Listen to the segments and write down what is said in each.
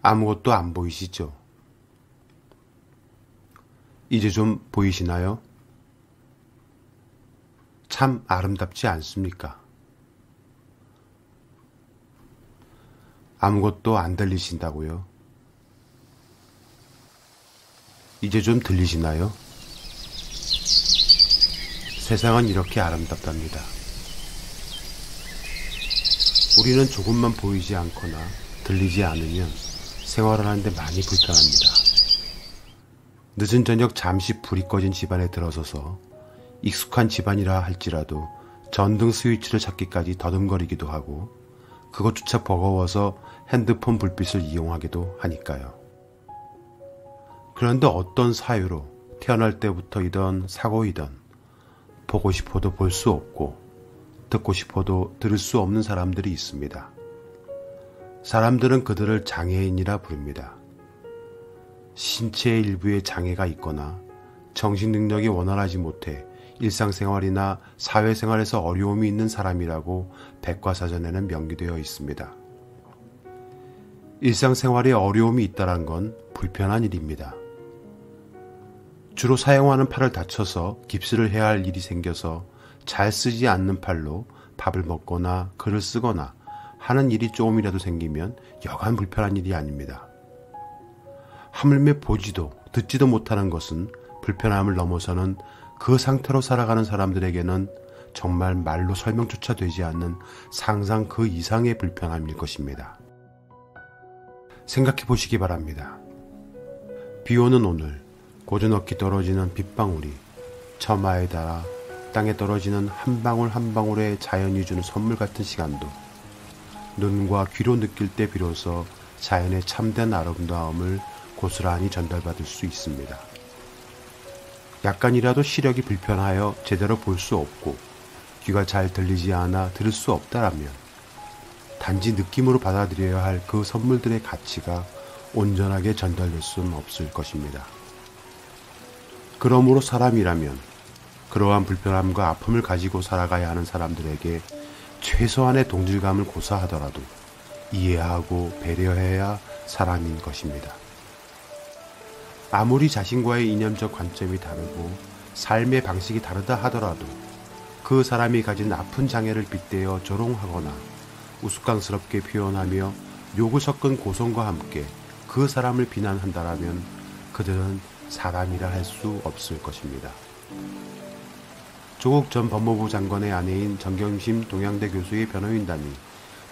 아무것도 안 보이시죠? 이제 좀 보이시나요? 참 아름답지 않습니까? 아무것도 안 들리신다고요? 이제 좀 들리시나요? 세상은 이렇게 아름답답니다. 우리는 조금만 보이지 않거나 들리지 않으면 생활을 하는데 많이 불편합니다. 늦은 저녁 잠시 불이 꺼진 집안에 들어서서 익숙한 집안이라 할지라도 전등 스위치를 찾기까지 더듬거리기도 하고 그것조차 버거워서 핸드폰 불빛을 이용하기도 하니까요. 그런데 어떤 사유로 태어날 때부터이던 사고이던 보고 싶어도 볼 수 없고 듣고 싶어도 들을 수 없는 사람들이 있습니다. 사람들은 그들을 장애인이라 부릅니다. 신체의 일부에 장애가 있거나 정신 능력이 원활하지 못해 일상생활이나 사회생활에서 어려움이 있는 사람이라고 백과사전에는 명기되어 있습니다. 일상생활에 어려움이 있다는 건 불편한 일입니다. 주로 사용하는 팔을 다쳐서 깁스를 해야 할 일이 생겨서 잘 쓰지 않는 팔로 밥을 먹거나 글을 쓰거나 하는 일이 조금이라도 생기면 여간 불편한 일이 아닙니다. 하물며 보지도 듣지도 못하는 것은 불편함을 넘어서는 그 상태로 살아가는 사람들에게는 정말 말로 설명조차 되지 않는 상상 그 이상의 불편함일 것입니다. 생각해 보시기 바랍니다. 비 오는 오늘 고즈넉히 떨어지는 빗방울이 처마에 닿아 땅에 떨어지는 한 방울 한 방울의 자연이 주는 선물 같은 시간도 눈과 귀로 느낄 때 비로소 자연의 참된 아름다움을 고스란히 전달받을 수 있습니다. 약간이라도 시력이 불편하여 제대로 볼 수 없고 귀가 잘 들리지 않아 들을 수 없다라면 단지 느낌으로 받아들여야 할 그 선물들의 가치가 온전하게 전달될 수는 없을 것입니다. 그러므로 사람이라면 그러한 불편함과 아픔을 가지고 살아가야 하는 사람들에게 최소한의 동질감을 고사하더라도 이해하고 배려해야 사람인 것입니다. 아무리 자신과의 이념적 관점이 다르고 삶의 방식이 다르다 하더라도 그 사람이 가진 아픈 장애를 빗대어 조롱하거나 우스꽝스럽게 표현하며 욕을 섞은 고성과 함께 그 사람을 비난한다라면 그들은 사람이라 할 수 없을 것입니다. 조국 전 법무부 장관의 아내인 정경심 동양대 교수의 변호인단이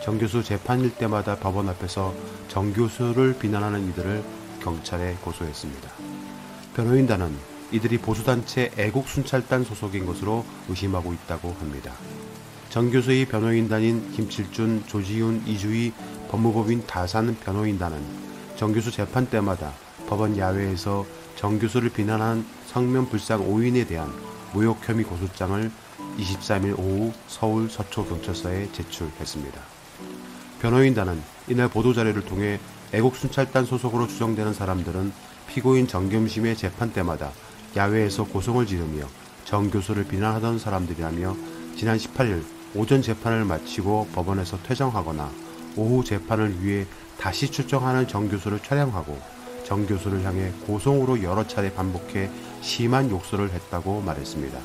정 교수 재판일 때마다 법원 앞에서 정 교수를 비난하는 이들을 경찰에 고소했습니다. 변호인단은 이들이 보수단체 애국순찰단 소속인 것으로 의심하고 있다고 합니다. 정 교수의 변호인단인 김칠준, 조지훈, 이주희 법무법인 다산 변호인단은 정 교수 재판 때마다 법원 야외에서 정 교수를 비난한 성명 불상 5인에 대한 모욕 혐의 고소장을 23일 오후 서울 서초경찰서에 제출했습니다. 변호인단은 이날 보도자료를 통해 애국순찰단 소속으로 추정되는 사람들은 피고인 정겸심의 재판 때마다 야외에서 고성을 지르며 정 교수를 비난하던 사람들이라며 지난 18일 오전 재판을 마치고 법원에서 퇴정하거나 오후 재판을 위해 다시 출정하는 정 교수를 촬영하고 정 교수를 향해 고성으로 여러 차례 반복해 심한 욕설을 했다고 말했습니다.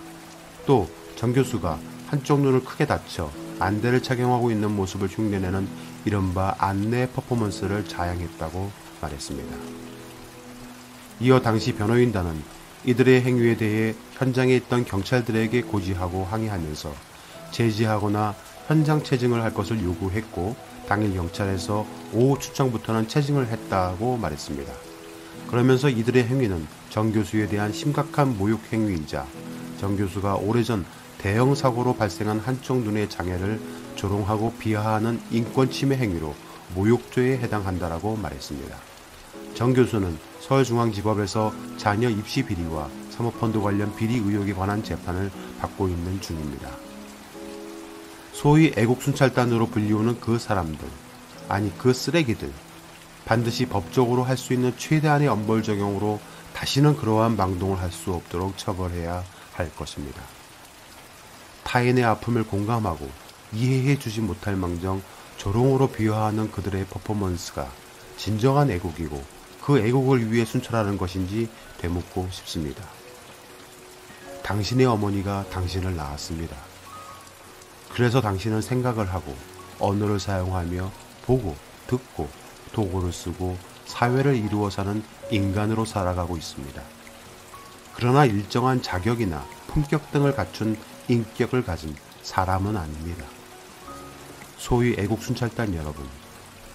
또 정 교수가 한쪽 눈을 크게 다쳐 안대를 착용하고 있는 모습을 흉내내는 이른바 안내 퍼포먼스를 자양했다고 말했습니다. 이어 당시 변호인단은 이들의 행위에 대해 현장에 있던 경찰들에게 고지하고 항의하면서 제지하거나 현장 체증을 할 것을 요구했고 당일 경찰에서 오후 출정부터는 체증을 했다고 말했습니다. 그러면서 이들의 행위는 정 교수에 대한 심각한 모욕 행위이자 정 교수가 오래전 대형 사고로 발생한 한쪽 눈의 장애를 조롱하고 비하하는 인권침해 행위로 모욕죄에 해당한다라고 말했습니다. 정 교수는 서울중앙지법에서 자녀 입시 비리와 사모펀드 관련 비리 의혹에 관한 재판을 받고 있는 중입니다. 소위 애국순찰단으로 불리우는 그 사람들, 아니 그 쓰레기들, 반드시 법적으로 할 수 있는 최대한의 엄벌 적용으로 다시는 그러한 망동을 할 수 없도록 처벌해야 할 것입니다. 타인의 아픔을 공감하고 이해해 주지 못할 망정 조롱으로 비하하는 그들의 퍼포먼스가 진정한 애국이고 그 애국을 위해 순찰하는 것인지 되묻고 싶습니다. 당신의 어머니가 당신을 낳았습니다. 그래서 당신은 생각을 하고 언어를 사용하며 보고 듣고 도구를 쓰고 사회를 이루어 사는 인간으로 살아가고 있습니다. 그러나 일정한 자격이나 품격 등을 갖춘 인격을 가진 사람은 아닙니다. 소위 애국 순찰단 여러분,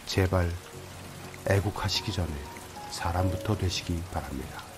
제발 애국하시기 전에 사람부터 되시기 바랍니다.